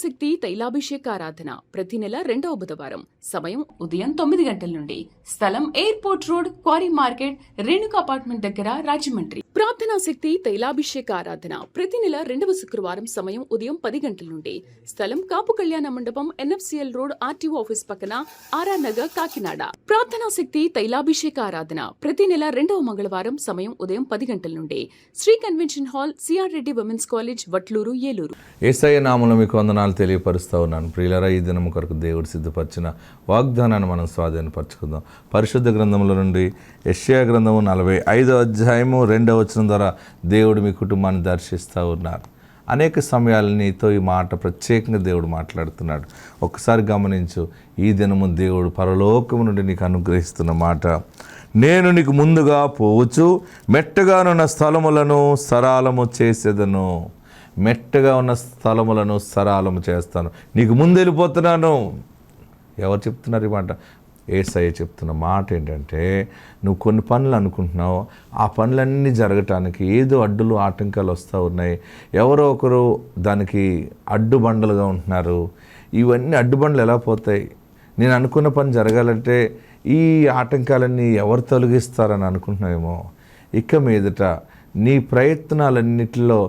శక్తి తైలాభిషేకారాధన ప్రతి నెల 2వ బుధవారం. సమయం ఉదయం 9 గంటల నుండి. స్థలం airport road, quarry market, Renuka apartment దగ్గర, రాజమండ్రి. ప్రార్థనా శక్తి తైలాభిషేక ఆరాధన ప్రతి నెల 2వ శుక్రవారం. సమయం ఉదయం 10 గంటల నుండి. స్థలం కాపు కళ్యాణ మండపం, NFCL రోడ్, RTO ఆఫీస్ పక్కన, RR నగర్, కాకినాడ. ప్రార్థనా శక్తి తైలాభిషేక ఆరాధన ప్రతి నెల 2వ మంగళవారం. సమయం ఉదయం 10 గంటల నుండి. Sri convention hall, CR Reddy women's college, Vatluru, Eluru. Yesayya నామములో మీకు వందనాలు తెలియపరుస్తూ ఉన్నాను. ప్రియులారా, ఈ దినము కొరకు దేవుడు సిద్ధపరిచిన వాగ్దానాన్ని మనం స్వాధీనపరచుకుందాం. పరిశుద్ధ గ్రంథంలో నుండి యెషయా గ్రంథము 45వ అధ్యాయము 2వ వచనం ద్వారా దేవుడు మీ కుటుంబాన్ని దర్శిస్తూ ఉన్నారు. అనేక సమయాలు నీతో ఈ మాట ప్రత్యేకంగా దేవుడు మాట్లాడుతున్నాడు. ఒక్కసారి గమనించు. ఈ దినము దేవుడు పరలోకము నుండి నీకు అనుగ్రహిస్తున్న మాట, నేను నీకు ముందుగా పోవచ్చు, మెట్టగానున్న స్థలములను సరాలము చేసేదను. మెట్టగా ఉన్న స్థలములను సరాలము చేస్తాను, నీకు ముందు వెళ్ళిపోతున్నాను. ఎవరు చెప్తున్నారు ఈ మాట? యేసయ్య చెప్తున్న మాట ఏంటంటే, నువ్వు కొన్ని పనులు అనుకుంటున్నావు, ఆ పనులన్నీ జరగటానికి ఏదో అడ్డులు ఆటంకాలు వస్తూ ఉన్నాయి. ఎవరో ఒకరు దానికి అడ్డుబండలుగా ఉంటున్నారు. ఇవన్నీ అడ్డుబండలు ఎలా పోతాయి? నేను అనుకున్న పని జరగాలంటే ఈ ఆటంకాలన్నీ ఎవరు తొలగిస్తారని అనుకుంటున్నావేమో. ఇక మీదట నీ ప్రయత్నాలన్నిటిలో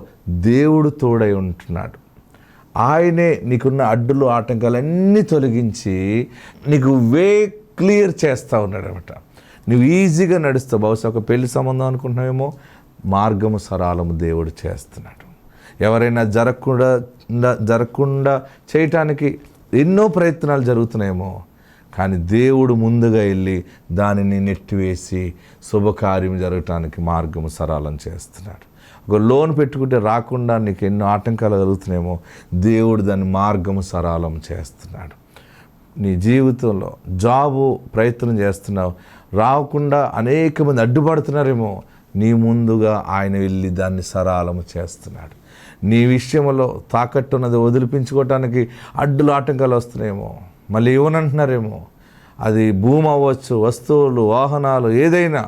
దేవుడు తోడై ఉంటున్నాడు. ఆయనే నీకున్న అడ్డులు ఆటంకాలన్నీ తొలగించి నీకు వే క్లియర్ చేస్తూ ఉన్నాడు అనమాట. నువ్వు ఈజీగా నడుస్తావు. బహుశా ఒక పెళ్లి సంబంధం అనుకుంటున్నావేమో, మార్గము సరాలము దేవుడు చేస్తున్నాడు. ఎవరైనా జరగకుండా చేయటానికి ఎన్నో ప్రయత్నాలు జరుగుతున్నాయేమో, కానీ దేవుడు ముందుగా వెళ్ళి దానిని నెట్టివేసి శుభకార్యం జరగటానికి మార్గము సరళం చేస్తున్నాడు. ఒక లోన్ పెట్టుకుంటే రాకుండా నీకు ఎన్నో ఆటంకాలు కలుగుతున్నాయేమో, దేవుడు దాని మార్గము సరళం చేస్తున్నాడు. నీ జీవితంలో జాబు ప్రయత్నం చేస్తున్నావు, రాకుండా అనేక మంది అడ్డుపడుతున్నారేమో, నీ ముందుగా ఆయన వెళ్ళి దాన్ని సరళము చేస్తున్నాడు. నీ విషయంలో తాకట్టున్నది వదిలిపించుకోవటానికి అడ్డులు ఆటంకాలు వస్తున్నాయేమో, మళ్ళీ ఇవ్వనంటున్నారేమో. అది భూమి అవ్వచ్చు, వస్తువులు, వాహనాలు, ఏదైనా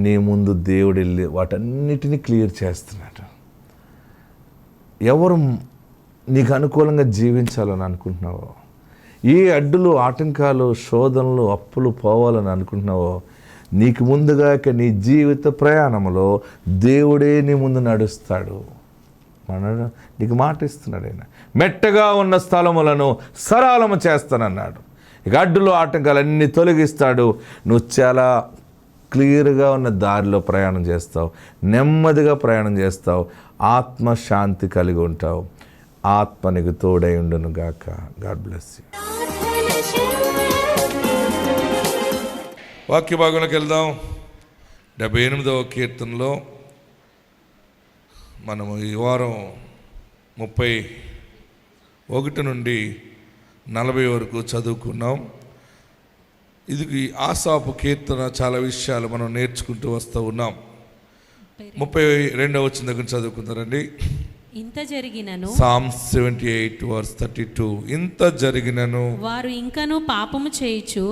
నీ ముందు దేవుడు వెళ్ళి వాటన్నిటినీ క్లియర్ చేస్తున్నాడు. ఎవరు నీకు అనుకూలంగా జీవించాలని అనుకుంటున్నావో, ఏ అడ్డులు ఆటంకాలు శోధనలు అప్పులు పోవాలని అనుకుంటున్నావో, నీకు ముందుగా నీ జీవిత ప్రయాణంలో దేవుడే నీ ముందు నడుస్తాడు. నీకు మాట ఇస్తున్నాడు ఆయన. మెట్టగా ఉన్న స్థలములను సరళము చేస్తానన్నాడు. ఇక అడ్డులు ఆటంకాలన్నీ తొలగిస్తాడు. నువ్వు చాలా క్లియర్గా ఉన్న దారిలో ప్రయాణం చేస్తావు, నెమ్మదిగా ప్రయాణం చేస్తావు, ఆత్మశాంతి కలిగి ఉంటావు. ఆత్మ నీకు తోడై ఉండును గాక. God bless you. వాక్య భాగంలోకి వెళ్దాం. 78వ కీర్తనలో మనము ఈ వారం 31 నుండి 40 వరకు చదువుకున్నాం. ఇది ఆసాపు కీర్తన. చాలా విషయాలు మనం నేర్చుకుంటూ వస్తూ ఉన్నాం. 32వ వచనం దగ్గర చదువుకుంటారండి. ఇంత జరిగినను, Psalms 78:32, ఇంత జరిగినను వారు ఇంకను పాపము చేయుచు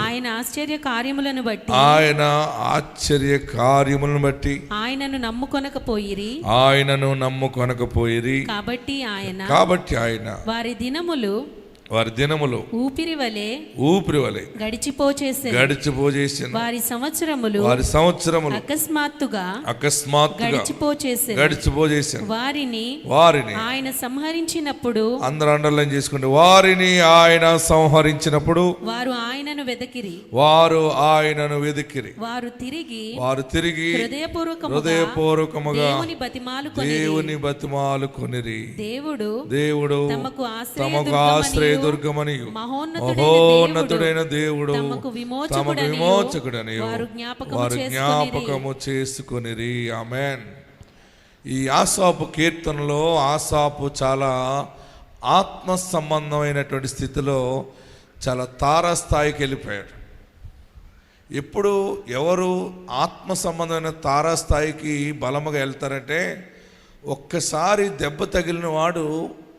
ఆయన ఆశ్చర్య కార్యములను బట్టి ఆయనను నమ్ముకొనకపోయిరి. కాబట్టి ఆయన వారి దినములు ఊపిరి వలె గడిచిపోచేసెను. వారి సంవత్సరములు అకస్మాత్తుగా గడిచిపోచేసెను. వారిని ఆయన సంహరించినప్పుడు, అందరూ అండర్లైన్ చేసుకుంటే, వారిని ఆయన సంహరించినప్పుడు వారు ఆయనను వెదకిరి. వారు తిరిగి హృదయపూర్వకముగా దేవుని బతిమాలుకొనిరి. దేవుడు తమకు ఆశ్రయ దుర్గమనియు మహోన్నతుడైన దేవుడు తమకు విమోచకుడనియు వారు జ్ఞాపకము చేసుకొనిరి. ఆమేన్. ఈ ఆసాపు కీర్తనలో ఆసాపు చాలా ఆత్మ సంబంధమైనటువంటి స్థితిలో చాలా తారాస్థాయికి వెళ్ళిపోయాడు. ఎప్పుడు ఎవరు ఆత్మ సంబంధమైన తారాస్థాయికి బలముగా వెళ్తారంటే, ఒక్కసారి దెబ్బ తగిలిన వాడు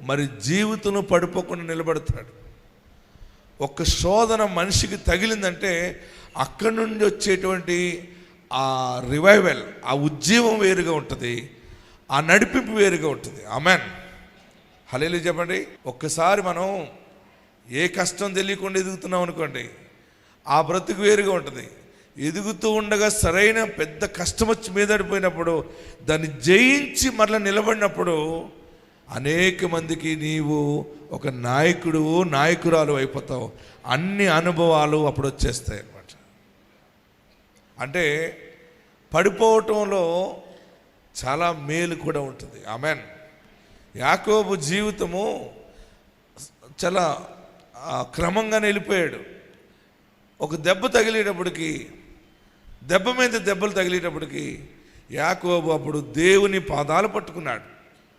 మరి జీవితం పడిపోకుండా నిలబడతాడు. ఒక శోధన మనిషికి తగిలిందంటే అక్కడి నుండి వచ్చేటువంటి ఆ రివైవల్, ఆ ఉజ్జీవం వేరుగా ఉంటుంది. ఆ నడిపింపు వేరుగా ఉంటుంది. ఆమెన్, హల్లెలూయా చెప్పండి. ఒక్కసారి మనం ఏ కష్టం తెలియకుండా ఎదుగుతున్నాం అనుకోండి, ఆ బ్రతుకు వేరుగా ఉంటుంది. ఎదుగుతూ ఉండగా సరైన పెద్ద కష్టం వచ్చి మీదడిపోయినప్పుడు దాన్ని జయించి మరలా నిలబడినప్పుడు అనేక మందికి నీవు ఒక నాయకుడు, నాయకురాలు అయిపోతావు. అన్ని అనుభవాలు అప్పుడు వచ్చేస్తాయి అన్నమాట. అంటే పడిపోవటంలో చాలా మేలు కూడా ఉంటుంది. ఆమెన్. యాకోబు జీవితము చాలా క్రమంగానే వెళ్ళిపోయాడు. ఒక దెబ్బ తగిలేటప్పటికి, దెబ్బ మీద దెబ్బలు తగిలేటప్పటికి యాకోబు అప్పుడు దేవుని పాదాలు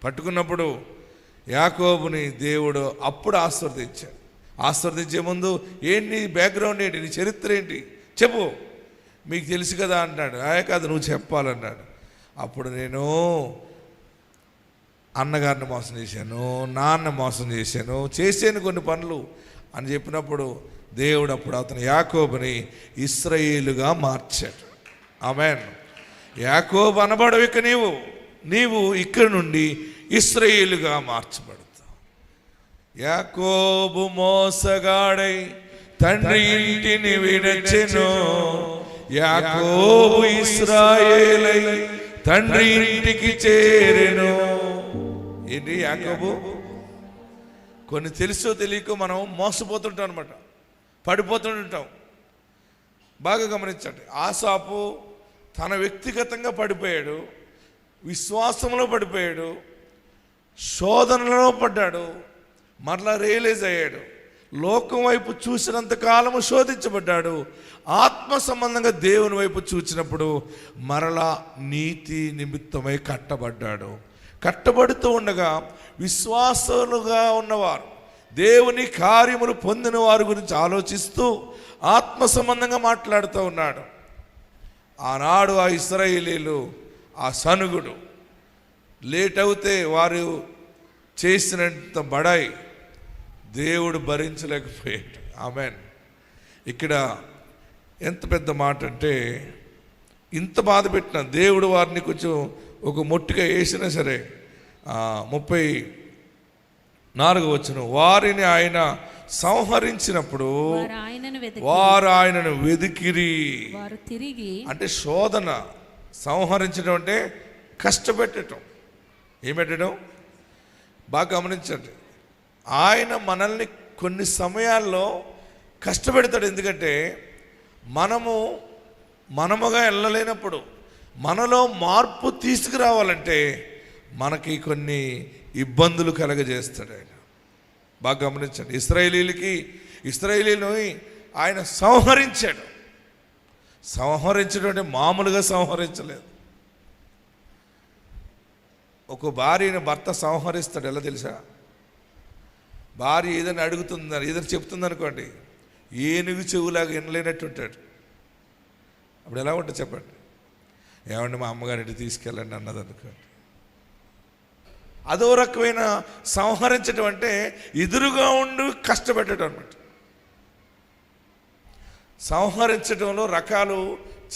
పట్టుకున్నప్పుడు యాకోబుని దేవుడు అప్పుడు ఆశీర్వదించాడు. ఆశీర్వదించే ముందు ఏంటి బ్యాక్గ్రౌండ్ ఏంటి, నీ చరిత్ర ఏంటి చెప్పు, మీకు తెలుసు కదా అంటాడు. కాదు నువ్వు చెప్పాలన్నాడు. అప్పుడు నేను అన్నగారిని మోసం చేశాను, నాన్న మోసం చేశాను కొన్ని పనులు అని చెప్పినప్పుడు దేవుడు అప్పుడు అతను యాకోబుని ఇశ్రాయేలుగా మార్చాడు. ఆమేన్. యాకోబు అనబడవు ఇక నీవు ఇక్కడ నుండి ఇశ్రాయేలుగా మార్చబడతావు. యాకోబు మోసగాడై తండ్రి ఇంటిని విడచెను, యాకోబు ఇశ్రాయేలై తండ్రి ఇంటికి చేరెను. ఏంటి యాకోబు? కొన్ని తెలుసో తెలియకో మనం మోసపోతుంటాం అనమాట, పడిపోతుంటాం. బాగా గమనించండి. ఆసాపు తన వ్యక్తిగతంగా పడిపోయాడు, విశ్వాసంలో పడిపోయాడు, శోధనలో పడ్డాడు, మరలా రియలైజ్ అయ్యాడు. లోకం వైపు చూసినంతకాలము శోధించబడ్డాడు. ఆత్మ సంబంధంగా దేవుని వైపు చూసినప్పుడు మరలా నీతి నిమిత్తమై కట్టబడుతూ ఉండగా విశ్వాసులుగా ఉన్నవారు, దేవుని కార్యములు పొందిన వారి గురించి ఆలోచిస్తూ ఆత్మ సంబంధంగా మాట్లాడుతూ ఉన్నాడు. ఆనాడు ఆ ఇశ్రాయేలీలు, ఆ సనుగుడు లేట్ అవుతే వారు చేసినంత బడాయి దేవుడు భరించలేకపోయాడు. ఆమెన్. ఇక్కడ ఎంత పెద్ద మాట అంటే, ఇంత బాధ పెట్టిన దేవుడు వారిని కొంచెం ఒక మొట్టిగా వేసినా సరే, 34వ వచనం, వారిని ఆయన సంహరించినప్పుడు వారు ఆయనను వెదికిరి. అంటే శోధన, సంహరించడం అంటే కష్టపెట్టడం. ఏం పెట్టడం? బాగా గమనించండి. ఆయన మనల్ని కొన్ని సమయాల్లో కష్టపెడతాడు. ఎందుకంటే మనముగా వెళ్ళలేనప్పుడు మనలో మార్పు తీసుకురావాలంటే మనకి కొన్ని ఇబ్బందులు కలగజేస్తాడు ఆయన. బాగా గమనించండి. ఇశ్రాయేలీని ఆయన సంహరించాడు. సంహరించడం అంటే మామూలుగా సంహరించలేదు. ఒక భార్యను భర్త సంహరిస్తాడు. ఎలా తెలుసా? భార్య ఏదైనా అడుగుతుందని, ఏదైనా చెప్తుంది అనుకోండి, ఏనుగు చెవులాగా వినలేనట్టు ఉంటాడు. అప్పుడు ఎలా ఉంటుంది చెప్పండి? ఏమండి మా అమ్మగారింటి తీసుకెళ్ళండి అన్నది అనుకోండి. అదో రకమైన సంహరించడం అంటే ఎదురుగా ఉండి కష్టపెట్టడం అన్నమాట. సంహరించడంలో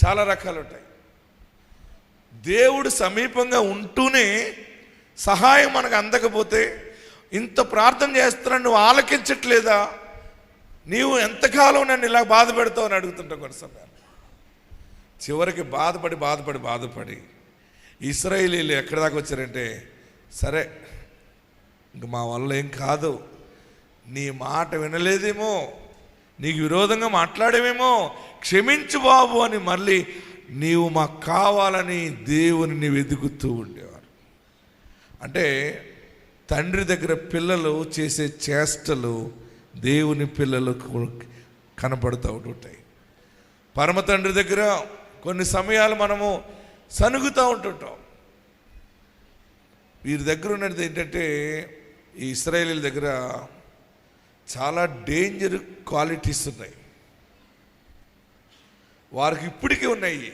చాలా రకాలు ఉంటాయి. దేవుడు సమీపంగా ఉంటూనే సహాయం మనకు అందకపోతే, ఇంత ప్రార్థన చేస్తున్నా నువ్వు ఆలకించట్లేదా, నీవు ఎంతకాలం నన్ను ఇలా బాధ పెడతావు అని అడుగుతుంటాం కొన్ని సమయాలు. చివరికి బాధపడి ఇశ్రాయేలీలు ఎక్కడి దాకా వచ్చారంటే, సరే ఇంక మా వల్ల ఏం కాదు, నీ మాట వినలేదేమో, నీకు విరోధంగా మాట్లాడేమేమో, క్షమించు బాబు అని మళ్ళీ నీవు మాకు కావాలని దేవుని వెతుకుతూ ఉండేవారు. అంటే తండ్రి దగ్గర పిల్లలు చేసే చేష్టలు దేవుని పిల్లలకు కనపడుతూ ఉంటాయి. పరమ తండ్రి దగ్గర కొన్ని సమయాలు మనము సనుగుతూ ఉంటుంటాం. వీరి దగ్గర ఉన్నది ఏంటంటే, ఈ ఇశ్రాయేలీల దగ్గర చాలా డేంజర్ క్వాలిటీస్ ఉన్నాయి. వారికి ఇప్పటికీ ఉన్నాయి.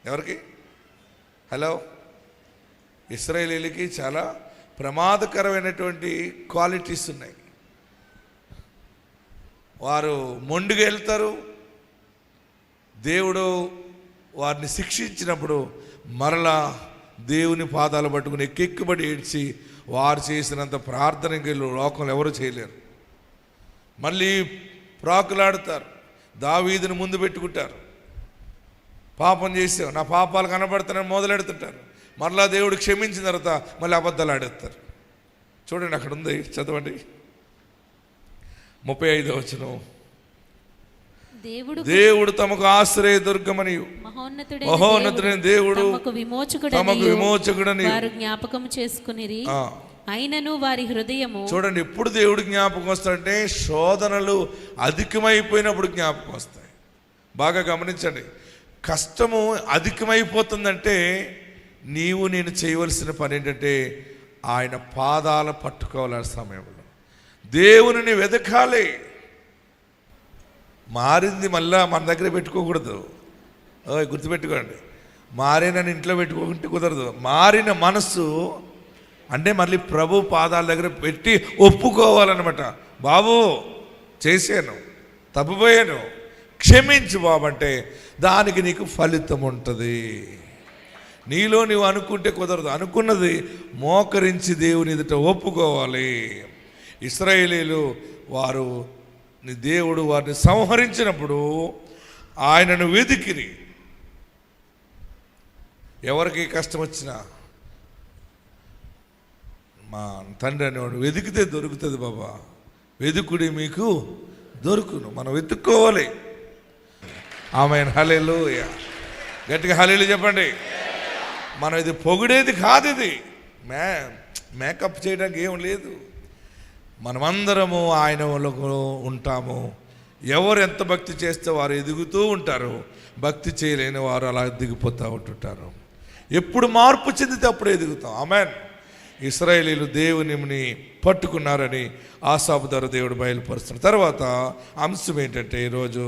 ఎవరికి? హలో, ఇశ్రాయేలీలకి చాలా ప్రమాదకరమైనటువంటి క్వాలిటీస్ ఉన్నాయి. వారు మొండిగా వెళ్తారు. దేవుడు వారిని శిక్షించినప్పుడు మరలా దేవుని పాదాలు పట్టుకుని ఎక్కెక్కుబడి ఏడ్చి వారు చేసినంత ప్రార్థన ఇంక లోకంలో ఎవరు చేయలేరు. మళ్ళీ ప్రాకులాడుతారు, దావీదుని ముందు పెట్టుకుంటారు. పాపం చేసావు, నా పాపాలు కనబడుతున్నాను మొదలెడుతుంటారు. మరలా దేవుడు క్షమించిన తర్వాత మళ్ళీ అబద్ధాలు ఆడేస్తారు. చూడండి, అక్కడ ఉంది, చదవండి 35వ వచనం. దేవుడు తమకు ఆశ్రయ దుర్గమని మహోన్నతుడైన దేవుడు తమకు విమోచకుడని జ్ఞాపకం చేసుకుని అయినను వారి హృదయము. చూడండి, ఎప్పుడు దేవుడు జ్ఞాపకం వస్తాడంటే శోధనలు అధికమైపోయినప్పుడు జ్ఞాపకం వస్తాయి. బాగా గమనించండి, కష్టము అధికమైపోతుందంటే నీవు నేను చేయవలసిన పని ఏంటంటే ఆయన పాదాలు పట్టుకోవాలి. సమయంలో దేవుని వెతకాలి. మారింది మళ్ళా మన దగ్గర పెట్టుకోకూడదు. గుర్తుపెట్టుకోండి, మారినని ఇంట్లో పెట్టుకోకుంటే కుదరదు. మారిన మనస్సు అంటే మళ్ళీ ప్రభు పాదాల దగ్గర పెట్టి ఒప్పుకోవాలన్నమాట. బాబు చేశాను, తప్పుపోయాను, క్షమించు బాబు అంటే దానికి నీకు ఫలితం ఉంటుంది. నీలో నీవు అనుకుంటే కుదరదు. అనుకున్నది మోకరించి దేవుని ఎదుట ఒప్పుకోవాలి. ఇశ్రాయేలీలు వారు దేవుడు వారిని సంహరించినప్పుడు ఆయనను వెతికిరి. ఎవరికి కష్టం వచ్చినా మా తండ్రి అనేవాడు వెతికితే దొరుకుతుంది బాబా, వెతుకుడి మీకు దొరుకును. మనం వెతుక్కోవాలి. ఆమెన్. హల్లెలూయా. గట్టిగా హల్లెలూయా చెప్పండి. మనం ఇది పొగిడేది కాదు, ఇది మేకప్ చేయడానికి ఏం లేదు. మనమందరము ఆయనలో ఉంటాము. ఎవరు ఎంత భక్తి చేస్తే వారు ఎదుగుతూ ఉంటారు, భక్తి చేయలేని వారు అలా దిగిపోతూ ఉంటుంటారు. ఎప్పుడు మార్పు చెందితే అప్పుడు ఎదుగుతాం. ఆమెన్. ఇశ్రాయేలీలు దేవునిని పట్టుకున్నారని ఆసాపు ద్వారా దేవుడు బయలుపరుస్తున్నారు. తర్వాత అంశం ఏంటంటే ఈరోజు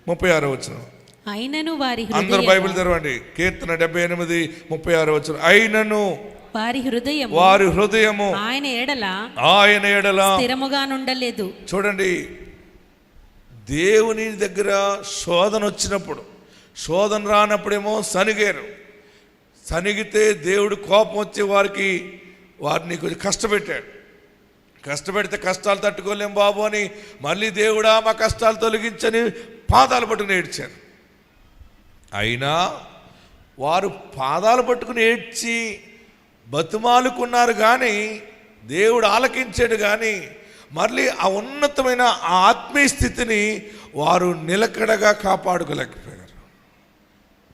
36వ వచనం. అయినను వారి అందరూ బైబిల్ తెరవండి. కీర్తన 78:36 వచనం. అయినను వారి హృదయము ఆయన ఎడల స్థిరముగా నుండలేదు. చూడండి, దేవుని దగ్గర శోధన వచ్చినప్పుడు, శోధన రానప్పుడేమో సనిగారు. సనిగితే దేవుడు కోపం వచ్చే వారిని కొంచెం కష్టపెట్టాడు. కష్టపెడితే కష్టాలు తట్టుకోలేం బాబు అని మళ్ళీ దేవుడా మా కష్టాలు తొలగించని పాదాలు పట్టుకుని ఏడ్చారు. అయినా వారు పాదాలు పట్టుకుని ఏడ్చి బతుమాలుకున్నారు, కానీ దేవుడు ఆలకించాడు. కానీ మళ్ళీ ఆ ఉన్నతమైన ఆ ఆత్మీయ స్థితిని వారు నిలకడగా కాపాడుకోలేకపోయారు.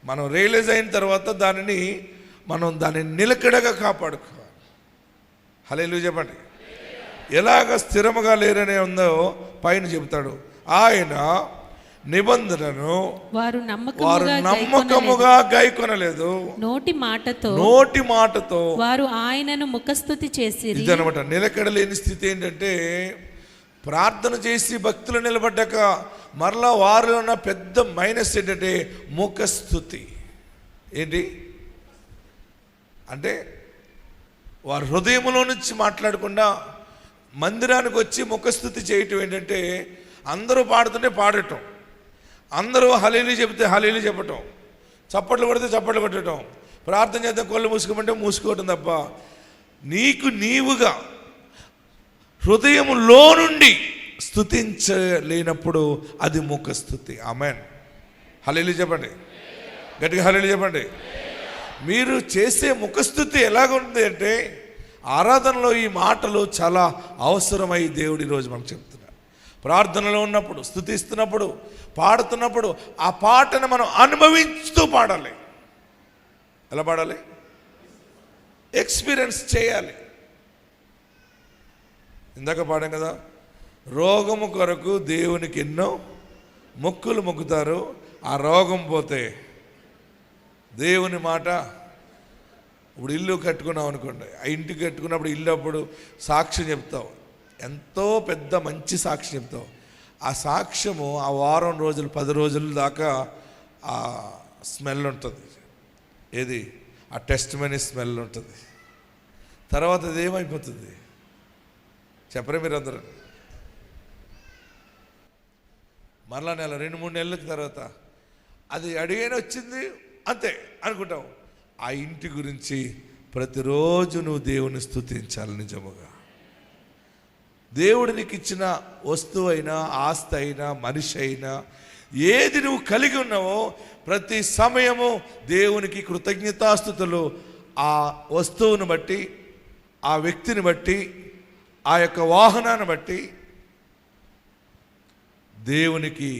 మనం రియలైజ్ అయిన తర్వాత దానిని నిలకడగా కాపాడుకోవాలి. హల్లెలూయా చెప్పండి. ఎలాగ స్థిరముగా లేరనే ఉందో పైన చెబుతాడు. ఆయన నిబంధనను వారు నమ్మకముగా గైకొనలేదు. నోటి మాటతో వారు ఆయనను ముఖస్తుతి చేసిరి. ఇదనమాట నిలకడలేని స్థితి. ఏంటంటే ప్రార్థన చేసి భక్తులు నిలబడ్డాక మరలా వారిలో ఉన్న పెద్ద మైనస్ ఏంటంటే ముఖస్తుతి. ఏంటి అంటే వారు హృదయంలో నుంచి మాట్లాడకుండా మందిరానికి వచ్చి ముఖస్తుతి చేయటం. ఏంటంటే అందరూ పాడుతుంటే పాడటం, అందరూ హల్లెలూయా చెబితే హల్లెలూయా చెప్పటం, చప్పట్లు కొడితే చప్పట్లు కొట్టడం, ప్రార్థన చేద్దాం కళ్ళు మూసుకోమంటే మూసుకోవటం తప్ప నీకు నీవుగా హృదయంలో నుండి స్తుతించలేనప్పుడు అది ముఖస్తుతి. ఆమేన్. హల్లెలూయా చెప్పండి, గట్టిగా హల్లెలూయా చెప్పండి. మీరు చేసే ముఖస్తుతి ఎలాగ ఉంది అంటే ఆరాధనలో ఈ మాటలు చాలా అవసరమై దేవుడు ఈరోజు మనకు చెప్తున్నారు. ప్రార్థనలో ఉన్నప్పుడు, స్తుతిస్తున్నప్పుడు, పాడుతున్నప్పుడు ఆ పాటను మనం అనుభవించుతూ పాడాలి. ఎలా పాడాలి? ఎక్స్పీరియన్స్ చేయాలి. ఇందాక పాడాం కదా, రోగము కొరకు దేవునికి ఎన్నో మొక్కులు మొక్కుతారు. ఆ రోగం పోతే దేవుని మాట. ఇప్పుడు ఇల్లు కట్టుకున్నావు అనుకోండి, ఆ ఇంటికి కట్టుకున్నప్పుడు ఇల్లు అప్పుడు సాక్ష్యం చెప్తావు, ఎంతో పెద్ద మంచి సాక్ష్యం చెప్తావు. ఆ సాక్ష్యము ఆ వారం రోజులు 10 రోజుల దాకా ఆ స్మెల్ ఉంటుంది. ఏది? ఆ టెస్టిమనీ స్మెల్ ఉంటుంది. తర్వాత అది ఏమైపోతుంది చెప్పరే మీరు అందరూ? మరలా నెల 2-3 నెలల తర్వాత అది అడిగైనా వచ్చింది అంతే అనుకుంటాం. ఆ ఇంటి గురించి ప్రతిరోజు నువ్వు దేవుని స్తుతించాలి. నిజముగా దేవుడు నీకు ఇచ్చిన వస్తువు అయినా, ఆస్తి అయినా, మనిషి అయినా, ఏది నువ్వు కలిగి ఉన్నావో ప్రతి సమయము దేవునికి కృతజ్ఞతాస్తుతులు ఆ వస్తువును బట్టి, ఆ వ్యక్తిని బట్టి, ఆ యొక్క వాహనాన్ని బట్టి దేవునికి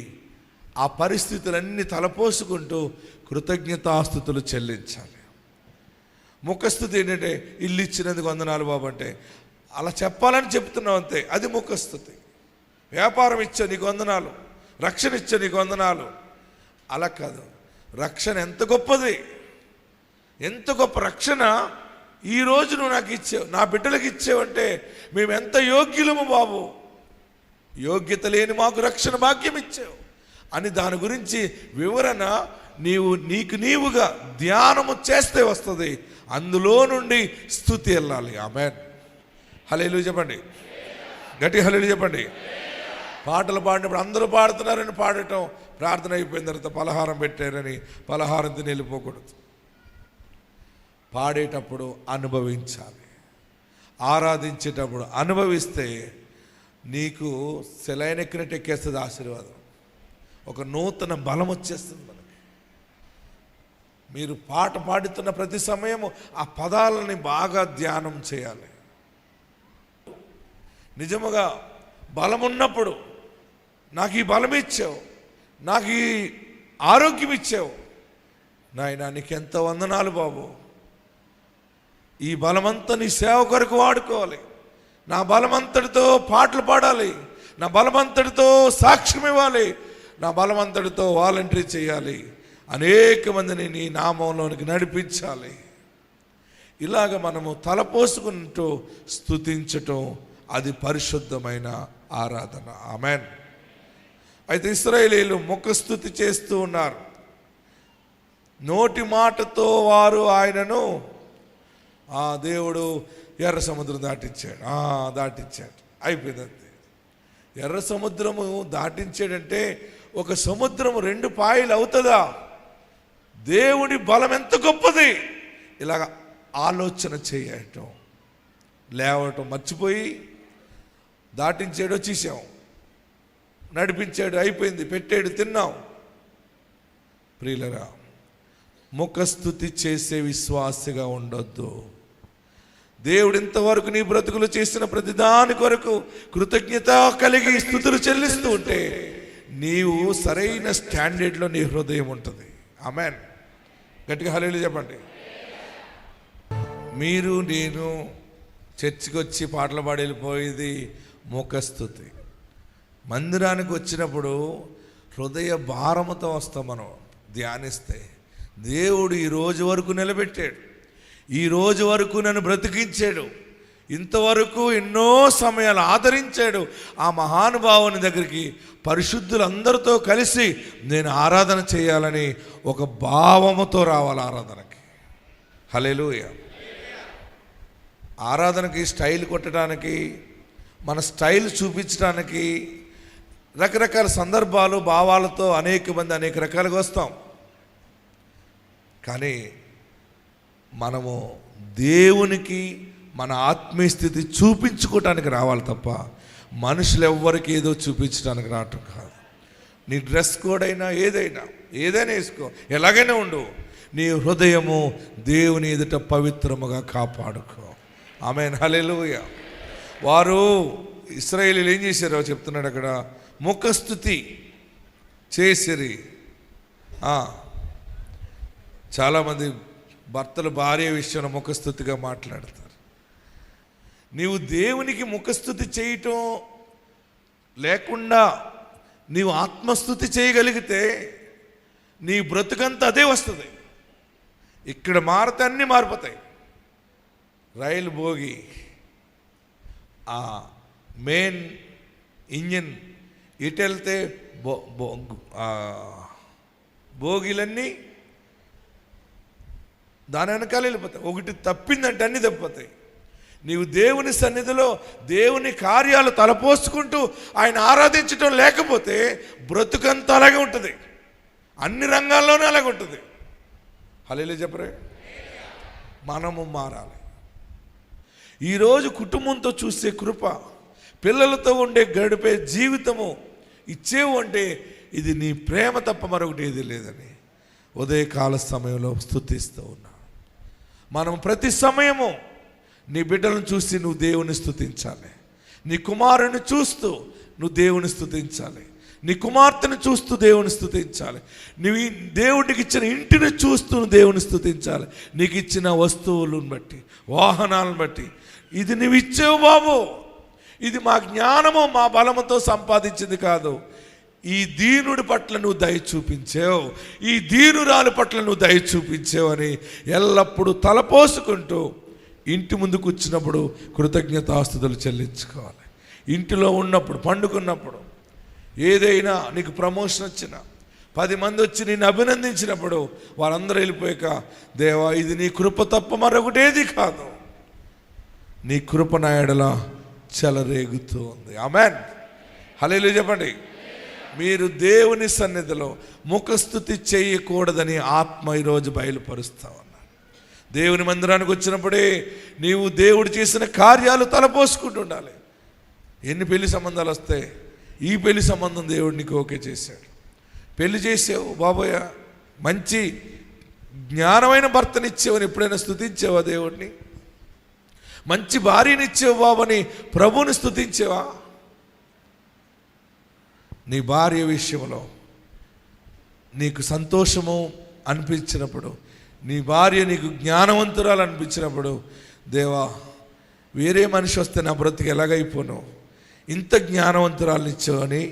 ఆ పరిస్థితులన్నీ తలపోసుకుంటూ కృతజ్ఞతాస్తుతులు చెల్లించాలి. ముఖస్థుతి ఏంటంటే ఇల్లు ఇచ్చినందుకు వందనాలు బాబు అంటే అలా చెప్పాలని చెప్తున్నావు అంతే, అది ముఖస్థుతి. వ్యాపారం ఇచ్చా నీకు వందనాలు, రక్షణ ఇచ్చా నీకు వందనాలు, అలా కాదు. రక్షణ ఎంత గొప్పది, ఎంత గొప్ప రక్షణ ఈరోజు నువ్వు నాకు ఇచ్చావు, నా బిడ్డలకు ఇచ్చావంటే మేము ఎంత యోగ్యులము బాబు, యోగ్యత లేని మాకు రక్షణ భాగ్యం ఇచ్చావు అని దాని గురించి వివరణ నీకు నీవుగా ధ్యానము చేస్తే వస్తుంది. అందులో నుండి స్తుతి వెళ్ళాలి. ఆమేన్. హల్లెలూయా చెప్పండి, గట్టి హల్లెలూయా చెప్పండి. పాటలు పాడినప్పుడు అందరూ పాడుతున్నారని పాడటం, ప్రార్థన అయిపోయిన తర్వాత పలహారం పెట్టారని పలహారం తిని వెళ్ళిపోకూడదు. పాడేటప్పుడు అనుభవించాలి, ఆరాధించేటప్పుడు అనుభవిస్తే నీకు సెలైన్ ఎక్కినట్టు ఎక్కేస్తుంది ఆశీర్వాదం. ఒక నూతన బలం వచ్చేస్తుంది మనకి. మీరు పాట పాడుతున్న ప్రతి సమయము ఆ పదాలని బాగా ధ్యానం చేయాలి. నిజముగా బలం ఉన్నప్పుడు నాకు ఈ బలం ఇచ్చావు, నాకు ఈ ఆరోగ్యం ఇచ్చావు నాయనా, నీకెంత వందనాలు బాబు. ఈ బలమంతా నీ సేవ కొరకు వాడుకోవాలి. నా బలమంతటితో పాటలు పాడాలి, నా బలమంతటితో సాక్ష్యం ఇవ్వాలి, నా బలమంతటితో వాలంటరీ చేయాలి, అనేక మందిని నీ నామంలోనికి నడిపించాలి. ఇలాగ మనము తలపోసుకుంటూ స్తుతించటం అది పరిశుద్ధమైన ఆరాధన. ఆమేన్. అయితే ఇశ్రాయేలీయులు ముఖస్తుతి చేస్తూ ఉన్నారు. నోటి మాటతో వారు ఆయనను దేవుడు ఎర్ర సముద్రం దాటించాడు అయిపోయింది అంతే. ఎర్ర సముద్రము దాటించాడంటే ఒక సముద్రము 2 పాయలు అవుతుందా? దేవుడి బలం ఎంత గొప్పది. ఇలాగ ఆలోచన చేయటం, లేవటం మర్చిపోయి దాటించాడు, వచ్చేసాం, నడిపించాడు, అయిపోయింది, పెట్టాడు, తిన్నాం. ప్రియులరా, ముఖస్తుతి చేసే విశ్వాసిగా ఉండొద్దు. దేవుడు ఇంతవరకు నీ బ్రతుకులు చేసిన ప్రతిదాని కొరకు కృతజ్ఞత కలిగి స్తుతులు చెల్లిస్తూ ఉంటే నీవు సరైన స్టాండర్డ్లో నీ హృదయం ఉంటుంది. ఆమేన్. గట్టిగా హల్లెలూయా చెప్పండి. మీరు నేను చర్చికి వచ్చి పాటలు పాడి వెళ్ళిపోయేది ముఖస్తుతి. మందిరానికి వచ్చినప్పుడు హృదయ భారముతో వస్తాం. మనం ధ్యానిస్తే దేవుడు ఈ రోజు వరకు నిలబెట్టాడు, ఈ రోజు వరకు నన్ను బ్రతికించాడు, ఇంతవరకు ఎన్నో సమయాలు ఆదరించాడు. ఆ మహానుభావుని దగ్గరికి పరిశుద్ధులందరితో కలిసి నేను ఆరాధన చేయాలని ఒక భావముతో రావాలి ఆరాధనకి. హల్లెలూయా. ఆరాధనకి స్టైల్ కొట్టడానికి, మన స్టైల్ చూపించడానికి రకరకాల సందర్భాలు భావాలతో అనేక మంది అనేక రకాలుగా వస్తాం. కానీ మనము దేవునికి మన ఆత్మీయ స్థితి చూపించుకోవటానికి రావాలి తప్ప మనుషులు ఎవ్వరికి ఏదో చూపించడానికి రావటం కాదు. నీ డ్రెస్ కోడ్ అయినా ఏదైనా వేసుకో, ఎలాగైనా ఉండు, నీ హృదయము దేవుని ఎదుట పవిత్రముగా కాపాడుకో. ఆమేన్. హల్లెలూయా. వారు ఇశ్రాయేలీయులు ఏం చేశారో చెప్తున్నాడు అక్కడ. ముఖస్తుతి చేసిరి. చాలామంది భర్తలు భార్య విషయంలో ముఖస్తుతిగా మాట్లాడతారు. నీవు దేవునికి ముఖస్తుతి చేయటం లేకుండా నీవు ఆత్మస్తుతి చేయగలిగితే నీ బ్రతుకంతా అదే వస్తుంది. ఇక్కడ మారితే అన్నీ మారిపోతాయి. రైలు బోగి, ఆ మెయిన్ ఇంజిన్ ఇటు వెళ్తే బోగీలన్నీ దాని వెనకాల వెళ్ళిపోతాయి. ఒకటి తప్పిందంటే అన్నీ తప్పిపోతాయి. నీవు దేవుని సన్నిధిలో దేవుని కార్యాలు తలపోసుకుంటూ ఆయన ఆరాధించడం లేకపోతే బ్రతుకంతా అలాగే ఉంటుంది, అన్ని రంగాల్లోనూ అలాగే ఉంటుంది. హల్లెలూయా చెప్పరే. మనము మారాలి. ఈరోజు కుటుంబంతో చూసే కృప, పిల్లలతో ఉండే గడిపే జీవితము ఇచ్చేవు అంటే ఇది నీ ప్రేమ తప్ప మరొకటి ఏది లేదని ఉదయకాల సమయంలో స్తుతిస్తూ ఉన్నా. మనం ప్రతి సమయము నీ బిడ్డలను చూసి నువ్వు దేవుని స్తుతించాలి. నీ కుమారుని చూస్తూ నువ్వు దేవుని స్తుతించాలి. నీ కుమార్తెను చూస్తూ దేవుని స్తుతించాలి. నువ్వు దేవుడికి ఇచ్చిన ఇంటిని చూస్తూ దేవుని స్తుతించాలి. నీకు ఇచ్చిన వస్తువులను బట్టి, వాహనాలను బట్టి, ఇది నువ్వు ఇచ్చేవు బాబు, ఇది మా జ్ఞానము మా బలముతో సంపాదించింది కాదు, ఈ దీనుడి పట్ల నువ్వు దయ చూపించావు, ఈ దీనురాలి పట్ల నువ్వు దయ చూపించావు అని ఎల్లప్పుడూ తలపోసుకుంటూ ఇంటి ముందు కూర్చున్నప్పుడు కృతజ్ఞతాస్తుతులు చెల్లించుకోవాలి. ఇంటిలో ఉన్నప్పుడు, పండుకున్నప్పుడు, ఏదైనా నీకు ప్రమోషన్ వచ్చినా, 10 మంది వచ్చి నిన్ను అభినందించినప్పుడు వారందరూ వెళ్ళిపోయాక, దేవా ఇది నీ కృప తప్ప మరొకటేది కాదు, నీ కృప నా ఎడల చెలరేగుతూ ఉంది. ఆమేన్, హల్లెలూయా చెప్పండి. మీరు దేవుని సన్నిధిలో ముఖస్తుతి చేయకూడదని ఆత్మ ఈరోజు బయలుపరుస్తా ఉన్నారు. దేవుని మందిరానికి వచ్చినప్పుడే నీవు దేవుడు చేసిన కార్యాలు తలపోసుకుంటుండాలి. ఎన్ని పెళ్లి సంబంధాలు వస్తాయి, ఈ పెళ్లి సంబంధం దేవుడు నీకు ఓకే చేశాడు, పెళ్లి చేసావు బాబోయ్, మంచి జ్ఞానమైన భర్తనిచ్చేవని ఎప్పుడైనా స్తుతించావా దేవుడిని? మంచి భార్యనిచ్చేవు బాబని ప్రభుని స్తుతించేవా? నీ భార్య విషయంలో నీకు సంతోషము అనిపించినప్పుడు, నీ భార్య నీకు జ్ఞానవంతురాలు అనిపించినప్పుడు, దేవా వేరే మనిషి వస్తే నా బ్రతికి ఎలాగైపోను, ఇంత జ్ఞానవంతురాలు ఇచ్చావు అని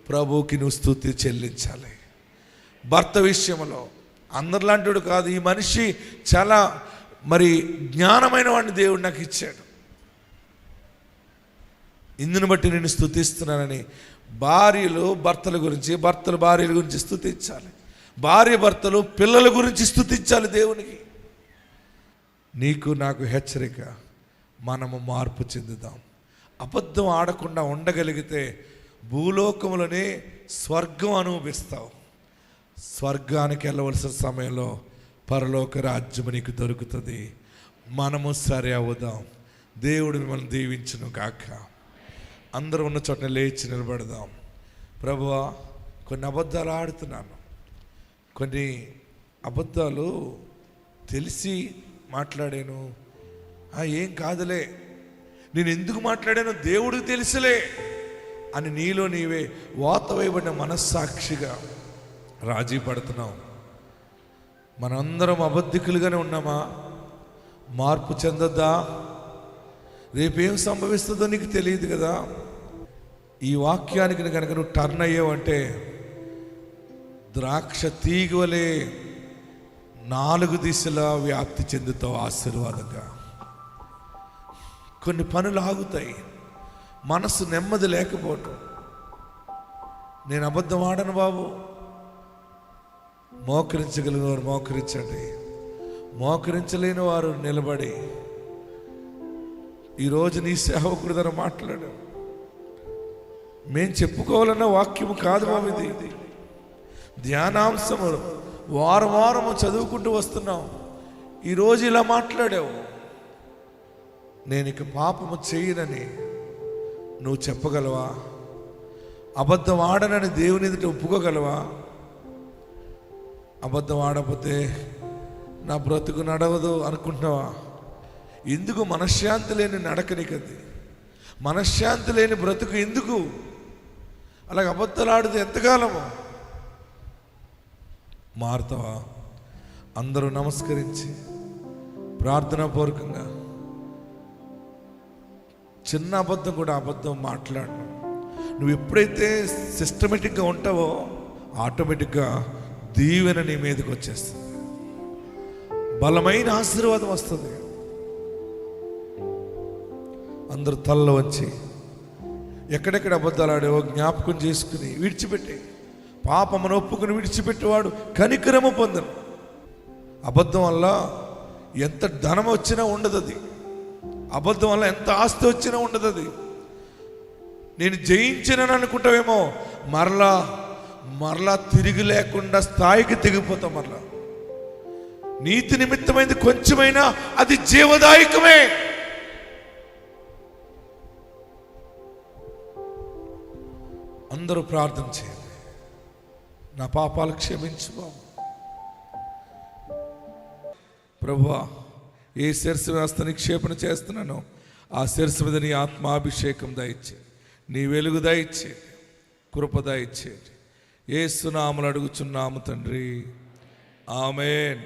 ప్రభువుకి నువ్వు స్తుతి చెల్లించాలి. భర్త విషయంలో అందరిలాంటివాడు కాదు, ఈ మనిషి చాలా జ్ఞానమైన వాడిని దేవుడు నాకు ఇచ్చాడు, ఇందుని బట్టి నేను స్తుతిస్తున్నానని భార్యలు భర్తల గురించి, భర్తలు భార్యల గురించి స్తుతించాలి, భార్య భర్తలు పిల్లల గురించి స్తుతించాలి దేవునికి. నీకు నాకు హెచ్చరిక, మనము మార్పు చెందుదాం. అబద్ధం ఆడకుండా ఉండగలిగితే భూలోకములోనే స్వర్గం అనుభవిస్తావు. స్వర్గానికి వెళ్ళవలసిన సమయంలో పరలోక రాజ్యము నీకు దొరుకుతుంది. మనము సరే అవుదాం. దేవుడు మిమ్మల్ని దీవించును గాక. అందరూ ఉన్న చోట లేచి నిలబడదాం. ప్రభువా, కొన్ని అబద్ధాలు ఆడుతున్నాను, కొన్ని అబద్ధాలు తెలిసి మాట్లాడాను, ఏం కాదులే, నేను ఎందుకు మాట్లాడానో దేవుడికి తెలుసులే అని నీలో నీవే వాత వేయబడిన మనస్సాక్షిగా రాజీ పడుతున్నావు. మనందరం అబద్ధికులుగానే ఉన్నామా? మార్పు చెందొద్దా? రేపేం సంభవిస్తుందో నీకు తెలియదు కదా. ఈ వాక్యానికి కనుక నువ్వు టర్న్ అయ్యావంటే ద్రాక్ష తీగవలే 4 దిశలా వ్యాప్తి చెందుతావు ఆశీర్వాదంగా. కొన్ని పనులు ఆగుతాయి, మనసు నెమ్మది లేకపోవటం. నేను అబద్ధం ఆడను బాబు, మోకరించగలిగిన వారు మోకరించండి, మోకరించలేని వారు నిలబడి. ఈరోజు నీ సేవకుడు ధర మాట్లాడు. మేము చెప్పుకోవాలన్న వాక్యము కాదు బాబు, ఇది ధ్యానాంశము. వారం వారము చదువుకుంటూ వస్తున్నాం, ఈరోజు ఇలా మాట్లాడావు. నేను ఇక పాపము చేయనని నువ్వు చెప్పగలవా? అబద్ధం ఆడనని దేవుని ఎదుట ఒప్పుకోగలవా? అబద్ధం ఆడకపోతే నా బ్రతుకు నడవదు అనుకుంటున్నావా? ఎందుకు మనశ్శాంతి లేని నడకనికది, మనశ్శాంతి లేని బ్రతుకు ఎందుకు? అలాగే అబద్ధాలు ఆడితే ఎంతకాలము మారుతావా? అందరూ నమస్కరించి ప్రార్థనాపూర్వకంగా, చిన్న అబద్ధం కూడా అబద్ధం మాట్లాడు. నువ్వు ఎప్పుడైతే సిస్టమేటిక్గా ఉంటావో ఆటోమేటిక్గా దీవెన నీ మీదకి వచ్చేస్తుంది, బలమైన ఆశీర్వాదం వస్తుంది. అందరూ తలలో వచ్చి ఎక్కడెక్కడ అబద్ధాలు ఆడేవో జ్ఞాపకం చేసుకుని విడిచిపెట్టే, పాపమును ఒప్పుకుని విడిచిపెట్టేవాడు కనికరము పొందను. అబద్ధం వల్ల ఎంత ధనం వచ్చినా ఉండదు, అది అబద్ధం వల్ల ఎంత ఆస్తి వచ్చినా ఉండదు. అది నేను జయించినని అనుకుంటావేమో, మరలా తిరిగి లేకుండా స్థాయికి తెగిపోతాం. మరలా నీతి నిమిత్తమైనది కొంచెమైనా అది జీవదాయకమే. అందరూ ప్రార్థన చేయండి. నా పాపాలు క్షమించు బాబు. ప్రభువా, ఏ శిరస్సు వ్యవస్థ నిక్షేపణ చేస్తున్నానో ఆ శిరస్సు మీద నీ ఆత్మాభిషేకం దయచేయండి, నీ వెలుగు దయచేయండి, కృప దయచేయండి. యేసు నామములో అడుగుచున్నాము తండ్రి, ఆమేన్.